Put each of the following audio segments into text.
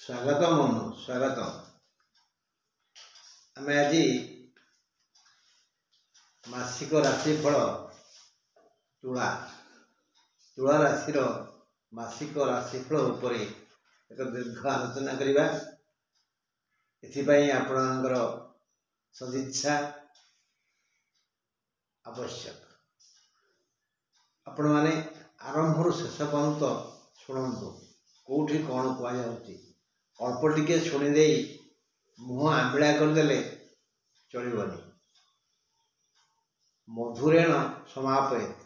स्वागतम मनु स्वागतम। आम आज मासिक राशिफल तुला तुला राशि मासिक राशिफल उपर एक दीर्घ आलोचना करवा। आपणकर सदिच्छा आवश्यक। आपण मैंने आरंभ शेष पर्यंत शुणु कौटी कौन कहुच्छी। अल्प टिके शुणिदे मुह आंबिड़ा करदे चलबनी। मधुरेण समापयेत।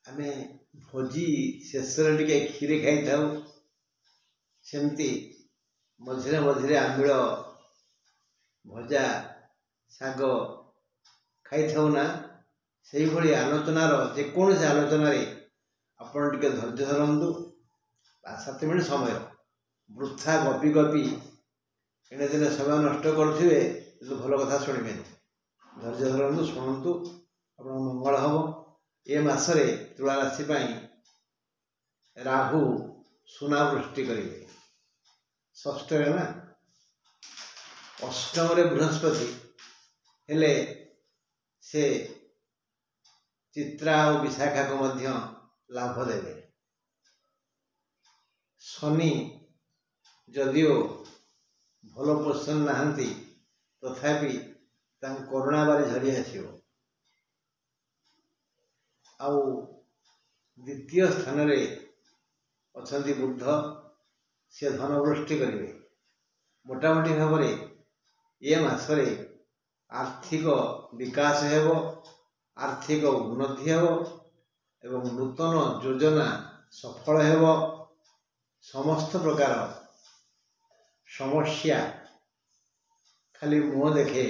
आम भोजी शेष टे क्षीर खाई था सेमती मझे मझे आंबिल भजा शाग खाई था ना। से भाई आलोचनार जेकोसी आलोचन आपड़ टे धैर्य धरतु। 7 मिनट समय वृथा गपी गपी एने दिन समय नष्ट करुवे भल कथा शुणे। धैर्य धरतु शुणु आप मंगल हम। ये मसरे तुला राशि राहु सुनावृष्टि करेंगे। षष्ठ ना अष्टम बृहस्पति हेले से चित्रा और विशाखा को मध्य लाभ देवे। शनि जदिओ भल पोषण नहांती तथापि करुणा बारे झरी आसो। आउ द्वितीय स्थान रे अछंती बुध से धनवृष्टि करेंगे। मोटामोटी भाव में ये मासरे आर्थिक विकास हेब, आर्थिक उन्नति हेब एवं नूतन योजना सफल हेब। समस्त प्रकार समस्या खाली मुह देखे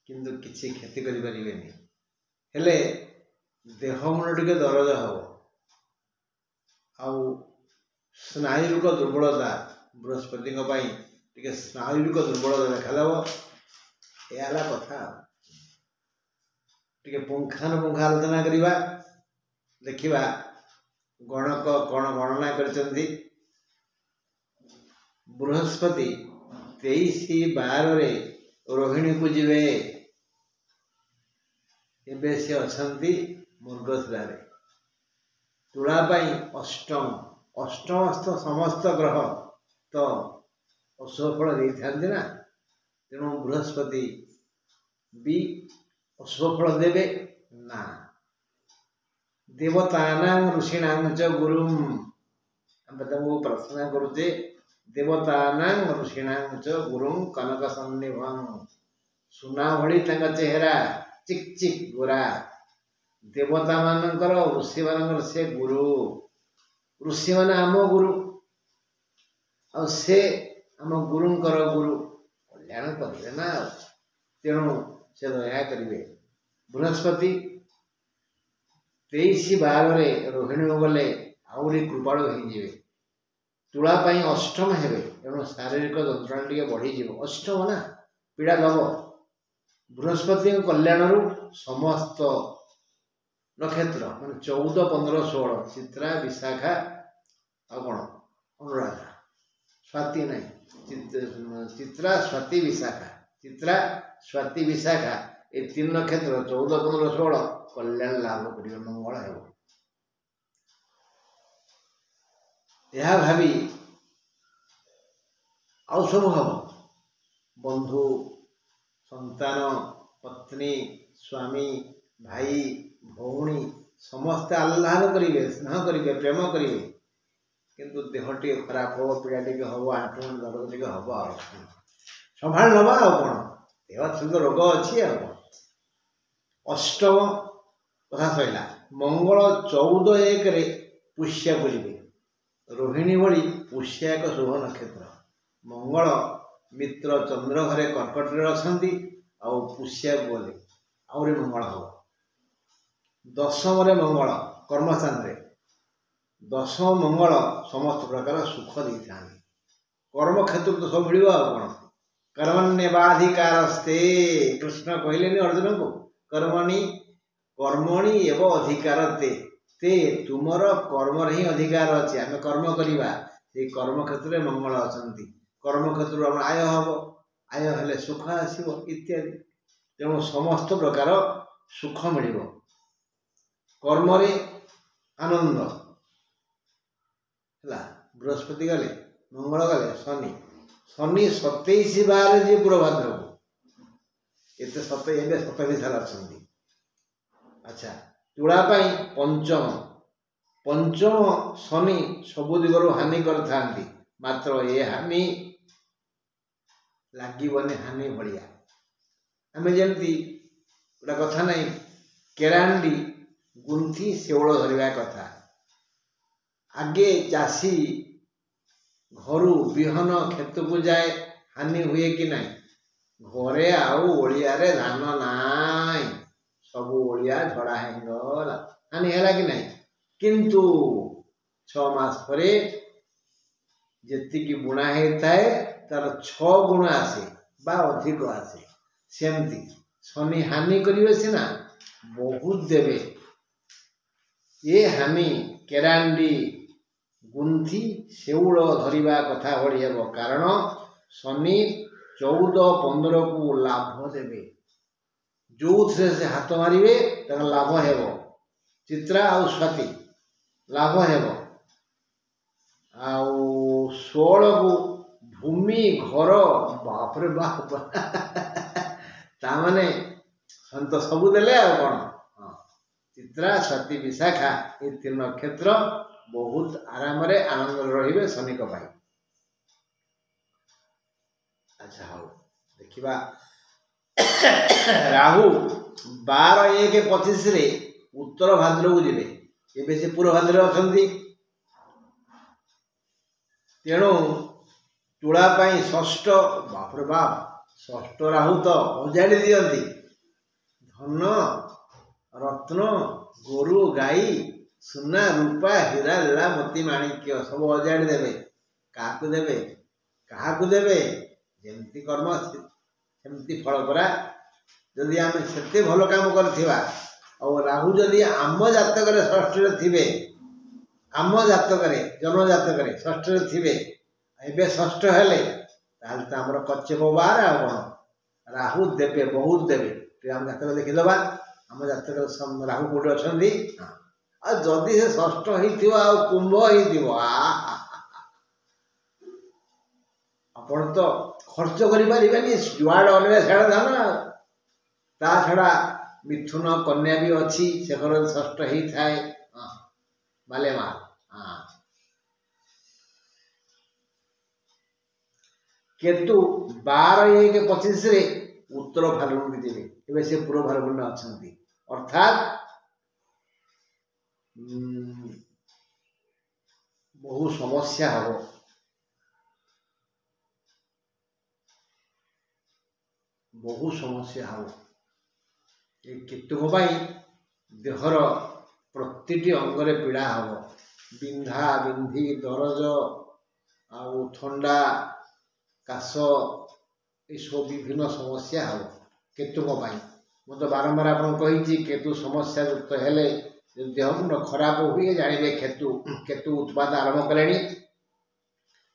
किंतु किसी क्षति करें। हेले देह मन टे दरज हम। आउ स्नायुरिक दुर्बलता बृहस्पति टे स्नायुरिक दुर्बलता देखादेव। यह कथा टे पुंखानुपुंख आलोचना करवा। देखा गणक कौन गणना करचंदी। बृहस्पति 23/12 रोहिणी को जीवे। एबे से अछंती मृगशिरा रे। तुलापाई अष्टमस्थ समस्त ग्रह तो अशुभ फल दे था ना। तेणु बृहस्पति भी अशुभ फल देवे ना। देवतानां ऋषीणां च गुरुं प्रार्थना करुचे। देवतानां ऋषीणां च गुरुं कनक सन्निभं। सुना भली चेहरा चिक चिक गोरा। देवता मानकर ऋषि मानकर से गुरु। ऋषि मान आम गुरु आ से आम गुरुंकर गुरु कल्याण करेंगे ना। तेणु से दया करेंगे। बृहस्पति 23/12 रोहिणी गले आहरी कृपाणु हो। तुलापाई अष्टम हे। तेणु शारीरिक जंत्रणा टे बढ़ीज। अष्टम ना पीड़ा दब। बृहस्पति कल्याण समस्त नक्षत्र मान 14, 15, 16 चित्रा विशाखा कौन अनुराधा स्वाति नहीं। चित्रा स्वाति विशाखा। चित्रा स्वाति विशाखा ये 3 नक्षत्र 14, 15, 16 कल्याण लाभ कर मंगल है। यह भावी आउ सब हम बंधु संतान पत्नी स्वामी भाई भौणी समस्ते आह्लाद करेंगे, स्नेह करेंगे, प्रेम करेंगे। किंतु देह टे खराब हो, पीड़ा टे हम, आंठू दर्द टे हम संभा नवा। कौन देह थोड़ा रोग अच्छी। अष्टम कथा सैला। मंगल 14/1 पुष्या को जीवे। रोहिणी भली पुष्या एक शुभ नक्षत्र। मंगल मित्र चंद्र घरे कर्कट रे अछंती। आउ पुष्या को गले आहरी मंगल हम। दशम रे मंगल कर्मस्थान रे। दशम मंगल समस्त प्रकार सुख दे था। कर्म क्षेत्र तो सब मिल। कौन कर्मण्येवाधिकारस्ते कृष्ण कहले अर्जुन को कर्मणि एवं अधिकार ते तुमर कर्म ही अधिकार अच्छे। आम कर्म करवा से कर्म क्षेत्र में मंगल अछंती कर्म क्षेत्र हम आय हम आय हेले सुख आसव इत्यादि तेणु समस्त प्रकार सुख मिल कर्म रे आनंद है बृहस्पति गले मंगल गले शनि शनि 27 बार जी पूर्वभाद्र को एत 27 साल अच्छा अच्छा तुला पंचम पंचम शनि सबु दिगरु हानि करता मात्र ये हानि लगभग हानि भाया आम जमी गोटे कथा नहीं केरांडी गुंथी शेवल धरवा कथा आगे चाषी घर विहन खेत को जाए हानि हुए कि नहीं घरे आउ ओलिया रे धान नाई सब ओलिया झड़ा हैगला हानि है कि नहीं किंतु 6 मास पर जी बुणा होता है तार 6 गुण आसे बा अधिक आसे सेमती शनि हानि करिवे सिना बहुत देवे ये हानि केरांडी गुंथी शेउल धरिबा कथा भली हेबो कारण शनि 14-15 को लाभ देवे जो से हाथ मारे तर लाभ हेबो चित्रा आउ स्वाति लाभ हेबो आउ 16 को भूमि घर बाप रे बाप ताने संत सबू देले आ कौन चित्रा स्वाति विशाखा ये 3 नक्षत्र बहुत आराम रे आनंद रहिबे शनि को भाई अच्छा हाउ देखिबा राहु 12-1-25 रे उत्तर भाद्र को जिबे एबे से पूर्व भाद्र अछंती तेणु तुला षष्ठ बाप रे बाप षष्ठ राहु तो उजाड़ी दियंती धन रत्न गोरु गाई सुना रूपा हीरा लीला मोती माणिक्य सब अजाड़ी देवे क्या देवे जमती कर्म सेमती फल परा जदि आम से भल काम करथिबा और राहु जदि आम जातक षष्ठ थे आम जातक जन्म जातक षष्ठ थे एबे षष्ठ हेले ताल तो आमर कच्चप बार आ कौन राहु देवे बहुत देवे आम जातक देखीदबा आम जातक राहु कौटे अच्छा जदि से षष्ठ हो कुंभ हो आपण तो खर्च करें जुआड़े अलग साढ़े धान ता छड़ा मिथुन कन्या भी अच्छी से घर षष्ठ ही थाए माले माल केतु 12-1-25 रे उत्तर फाल्गुन भी देवे एवं से पूर्व फाल्गुन अच्छा अर्थात बहु समस्या हम बहु समस्या हम ये केतुक देहर प्रति अंगरे पीड़ा हम बिंधा बिंधी दरज आउ थंडा काश ये सब विभिन्न समस्या हम केतुक मुझे बारंबार आपको केतु समस्या युक्त हेले देह मुंड खराब हुए जानवे केतु उत्पाद आरंभ कले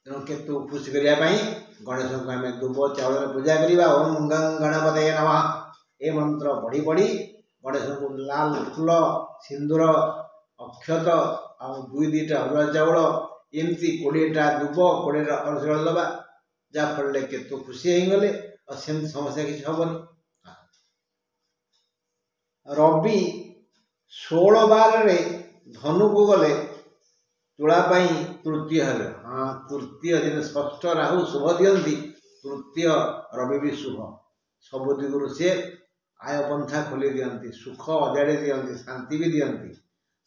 तेणु केतु खुशी करने गणेश को आम दुब चाउल पूजा करवा ओम गंग गणपतये नमः ए मंत्र पढ़ी पढ़ी गणेश को लाल फूल सिंदूर अक्षत आ 2-2टा अरुआ चाउल एमती 20टा दुब 20टा अरसड़ दबा जहाँफल केतु खुशी हो गले और सेमती समस्या किसी हेनी रवि 16 बार रे धनु को गले तुला तृतीय हेले हाँ तृतीय दिन षष्ठ राहु शुभ दियंती तृतीय रवि भी शुभ सब दिगुरु से आय पंथा खोली दियंती सुख अजाड़ी दियंती शांति भी दियंती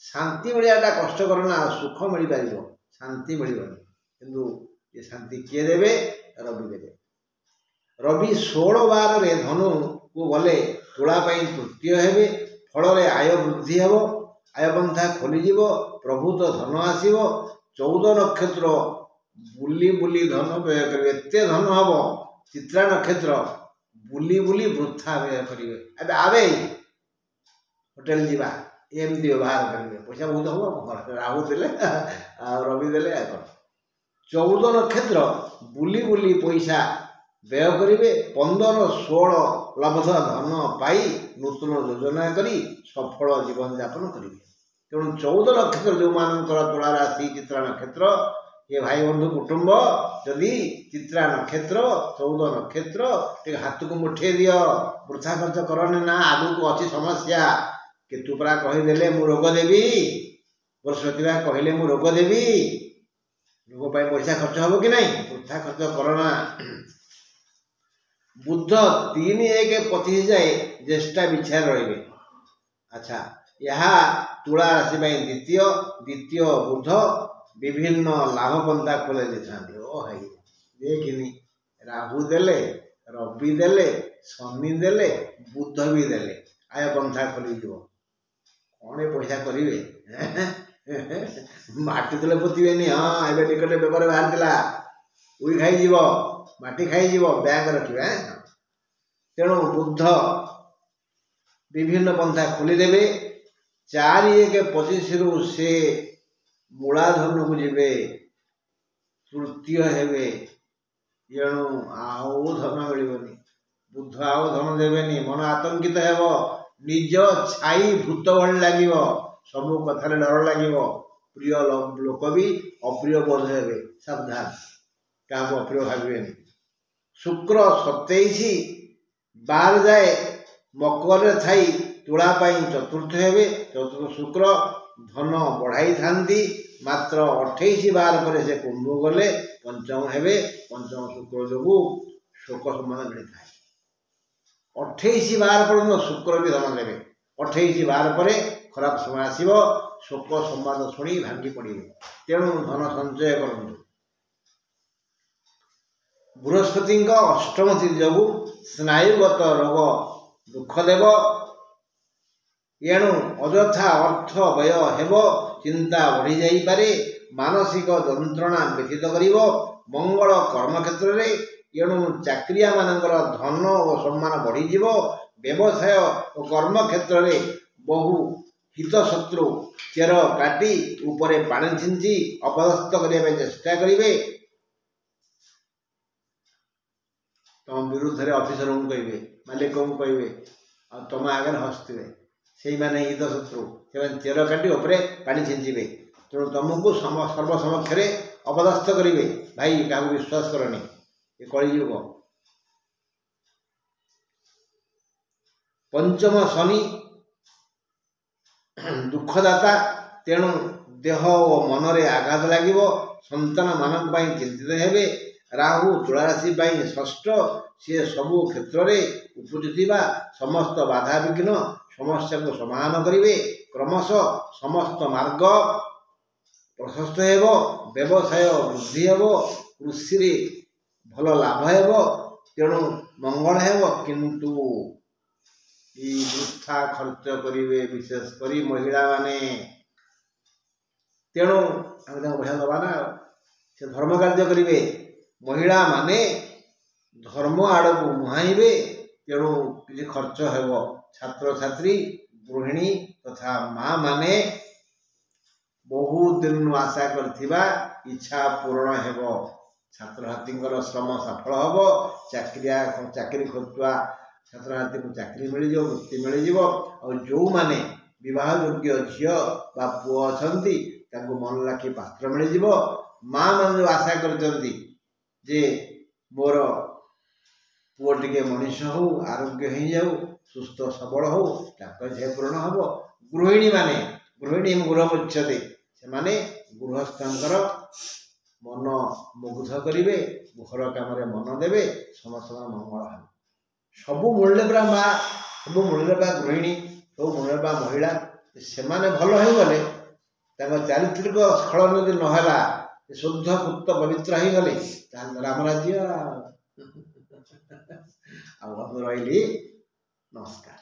शांति मिलवाटा कष्टकर ना सुख मिल पार शांति मिलबनी किंतु ये शांति किए देवे रवि देवे रवि 16 बार रे धनु को गले तुला तृतीय हेबे फल आय वृद्धि हेब आयपंथा खोलीज प्रभुत धन आसव 14 नक्षत्र बुली बुली धन व्यय करेंगे एत धन हम चित्रा नक्षत्र बुली बुली वृथा व्यय करेंगे आवे होटेल जीवा एमती व्यवहार करेंगे पैसा बहुत हम राहु देले रवि देले 14 ନକ୍ଷତ୍ର ବୁଲି ବୁଲି ପଇସା ବ୍ୟୟ କରିବେ। 15-16 ଲବ୍ଧ ଧନ ପାଇ ନୂତନ ଯୋଜନା କରି ସଫଳ ଜୀବନଯାପନ କରିବେ। ତେଣୁ 14 ନକ୍ଷତ୍ର ଯେଉଁମାନଙ୍କର ତୁଳା ରାଶି ଚିତ୍ରା ନକ୍ଷତ୍ର, ଏ ଭାଇ ବନ୍ଧୁ କୁଟୁମ୍ବ ଯଦି ଚିତ୍ରା ନକ୍ଷତ୍ର 14 ନକ୍ଷତ୍ର ଟିକେ ହାତକୁ ମୁଠେଇ ଦିଅ, ବୃଥା ଖର୍ଚ୍ଚ କରନି ନା। ଆଗକୁ ଅଛି ସମସ୍ୟା। କେତୁ ପରା କହିଦେଲେ ମୁଁ ରୋଗ ଦେବି, ବୃହସ୍ପତି ବା କହିଲେ ମୁଁ ରୋଗ ଦେବି। ରୋଗ ପାଇଁ ପଇସା ଖର୍ଚ୍ଚ ହବ କି ନାହିଁ? ବୃଥା ଖର୍ଚ୍ଚ କରନା। ବୁଧ 3-1-25 ଯାଏ ଜ୍ୟେଷ୍ଠା ବିଛାରେ ରହିବେ। ଆଚ୍ଛା, ଏହା ତୁଳା ରାଶି ପାଇଁ ଦ୍ୱିତୀୟ ବୁଧ ବିଭିନ୍ନ ଲାଭ ପନ୍ଥା ଖୋଲାଇ ଦେଇଥାନ୍ତି। ଓ ଭାଇ ଦେଖିନି, ରାହୁ ଦେଲେ, ରବି ଦେଲେ, ଶନି ଦେଲେ, ବୁଧ ବି ଦେଲେ, ଆୟ ପନ୍ଥା ଖୋଲିଯିବ। କ'ଣ ପଇସା କରିବେ? ମାଟି ତଳେ ପୋତିବେନି। ହଁ, ଏବେ ନିକଟରେ ପେପର ବାହାରିଥିଲା, ଉଇ ଖାଇଯିବ, ମାଟି ଖାଇଯିବ, ବ୍ୟାଙ୍କ ରଖିବେ। ତେଣୁ ବୁଧ ବିଭିନ୍ନ ପନ୍ଥା ଖୋଲିଦେବେ। 4-1-25ରୁ ସେ ମୂଳାଧନକୁ ଯିବେ, ତୃତୀୟ ହେବେ। ଏଣୁ ଆଉ ଧନ ମିଳିବନି। ବୁଧ ଆଉ ଧନ ଦେବେନି। ମନ ଆତଙ୍କିତ ହେବ। ନିଜ ଛାଇ ଭୂତ ଭଳି ଲାଗିବ। ସବୁ କଥାରେ ଡର ଲାଗିବ। ପ୍ରିୟ ଲୋକ ବି ଅପ୍ରିୟ ବୋଧ ହେବେ। ସାବଧାନ, କାହାକୁ ଅପ୍ରିୟ ଭାବିବେନି। ଶୁକ୍ର 27-12 ଯାଏ ମକରରେ ଥାଇ ତୁଳା ପାଇଁ ଚତୁର୍ଥ ହେବେ। ଚତୁର୍ଥ ଶୁକ୍ର ଧନ ବଢ଼ାଇଥାନ୍ତି। ମାତ୍ର 28-12 ପରେ ସେ କୁମ୍ଭ ଗଲେ ପଞ୍ଚମ ହେବେ। ପଞ୍ଚମ ଶୁକ୍ର ଯୋଗୁଁ ଶୋକ ସମ୍ମାନ ମିଳିଥାଏ। 28-12 ପର୍ଯ୍ୟନ୍ତ ଶୁକ୍ର ବି ଧନ ଦେବେ। 28-12 ପରେ ଖରାପ ସମୟ ଆସିବ। ଶୋକ ସମ୍ବାଦ ଶୁଣି ଭାଙ୍ଗି ପଡ଼ିବେ। ତେଣୁ ଧନ ସଞ୍ଚୟ କରନ୍ତୁ। ବୃହସ୍ପତିଙ୍କ ଅଷ୍ଟମ ସ୍ଥିତି ଯୋଗୁଁ ସ୍ନାୟୁଗତ ରୋଗ ଦୁଃଖ ଦେବ। ଏଣୁ ଅଯଥା ଅର୍ଥ ବ୍ୟୟ ହେବ। ଚିନ୍ତା ବଢ଼ିଯାଇପାରେ। ମାନସିକ ଯନ୍ତ୍ରଣା ବ୍ୟଥିତ କରିବ। ମଙ୍ଗଳ କର୍ମକ୍ଷେତ୍ରରେ, ଏଣୁ ଚାକିରିଆମାନଙ୍କର ଧନ ଓ ସମ୍ମାନ ବଢ଼ିଯିବ। ବ୍ୟବସାୟ ଓ କର୍ମକ୍ଷେତ୍ରରେ ବହୁ ହିତଶତ୍ରୁ ଚେର କାଟି ଉପରେ ପାଣି ଛିଞ୍ଚି ଅପଦସ୍ଥ କରିବା ପାଇଁ ଚେଷ୍ଟା କରିବେ। ତମ ବିରୁଦ୍ଧରେ ଅଫିସରଙ୍କୁ କହିବେ, ମାଲିକଙ୍କୁ କହିବେ, ଆଉ ତମ ଆଗରେ ହସୁଥିବେ। ସେଇମାନେ ହିତଶତ୍ରୁ, ସେମାନେ ଚେର କାଟି ଉପରେ ପାଣି ଛିଞ୍ଚିବେ। ତେଣୁ ତମକୁ ସର୍ବ ସମକ୍ଷରେ ଅପଦସ୍ଥ କରିବେ। ଭାଇ, କାହାକୁ ବିଶ୍ୱାସ କରନି, ଏ କଳିଯୁଗ। ପଞ୍ଚମ ଶନି ଦୁଃଖଦାତା। ତେଣୁ ଦେହ ଓ ମନରେ ଆଘାତ ଲାଗିବ। ସନ୍ତାନମାନଙ୍କ ପାଇଁ ଚିନ୍ତିତ ହେବେ। ରାହୁ ତୁଳାରାଶି ପାଇଁ ଷଷ୍ଠ। ସିଏ ସବୁ କ୍ଷେତ୍ରରେ ଉପୁଜୁଥିବା ସମସ୍ତ ବାଧାବିଘ୍ନ ସମସ୍ୟାକୁ ସମାଧାନ କରିବେ। କ୍ରମଶଃ ସମସ୍ତ ମାର୍ଗ ପ୍ରଶସ୍ତ ହେବ। ବ୍ୟବସାୟ ବୃଦ୍ଧି ହେବ। କୃଷିରେ ଭଲ ଲାଭ ହେବ। ତେଣୁ ମଙ୍ଗଳ ହେବ। କିନ୍ତୁ ଏଇ ବୃଥା ଖର୍ଚ୍ଚ କରିବେ, ବିଶେଷ କରି ମହିଳାମାନେ। ତେଣୁ ଆମେ ତାଙ୍କୁ ବଢ଼ିଆ ଦେବା ନା। ସେ ଧର୍ମ କାର୍ଯ୍ୟ କରିବେ। ମହିଳାମାନେ ଧର୍ମ ଆଡ଼କୁ ମୁହାଁଇବେ। ତେଣୁ କିଛି ଖର୍ଚ୍ଚ ହେବ। ଛାତ୍ରଛାତ୍ରୀ, ଗୃହିଣୀ ତଥା ମା ମାନେ ବହୁତ ଦିନରୁ ଆଶା କରିଥିବା ଇଚ୍ଛା ପୂରଣ ହେବ। ଛାତ୍ରଛାତ୍ରୀଙ୍କର ଶ୍ରମ ସଫଳ ହେବ। ଚାକିରି ଖୋଜୁଥିବା ଛାତ୍ରଛାତ୍ରୀଙ୍କୁ ଚାକିରି ମିଳିଯିବ, ବୃତ୍ତି ମିଳିଯିବ। ଆଉ ଯେଉଁମାନେ ବିବାହ ଯୋଗ୍ୟ ଝିଅ ବା ପୁଅ ଅଛନ୍ତି ତାଙ୍କୁ ମନ ଲାଖି ପାତ୍ର ମିଳିଯିବ। ମା ମାନେ ଯେଉଁ ଆଶା କରିଛନ୍ତି ଯେ ମୋର ପୁଅ ଟିକେ ମଣିଷ ହଉ, ଆରୋଗ୍ୟ ହେଇଯାଉ, ସୁସ୍ଥ ସବଳ ହଉ, ତାଙ୍କ ଇଚ୍ଛା ପୂରଣ ହେବ। ଗୃହିଣୀ ଗୃହ ମୁଚ୍ୟତେ, ସେମାନେ ଗୃହସ୍ଥଙ୍କର ମନ ମୁଗ୍ଧ କରିବେ, ଘର କାମରେ ମନ ଦେବେ, ସମସ୍ତଙ୍କର ମଙ୍ଗଳ ହେବ। ସବୁ ମୂଳରେ ବା ମା, ସବୁ ମୂଳରେ ବା ଗୃହିଣୀ, ସବୁ ମୂଳରେ ବା ମହିଳା, ସେମାନେ ଭଲ ହେଇଗଲେ, ତାଙ୍କ ଚାରିତ୍ରିକ ସ୍ଖଳନ ଯଦି ନହେଲା, ଶୁଦ୍ଧ ପୁତ ପବିତ୍ର ହେଇଗଲେ, ତାହେଲେ ରାମ ରାଜ୍ୟ। ଆଉ ରହିଲି, ନମସ୍କାର।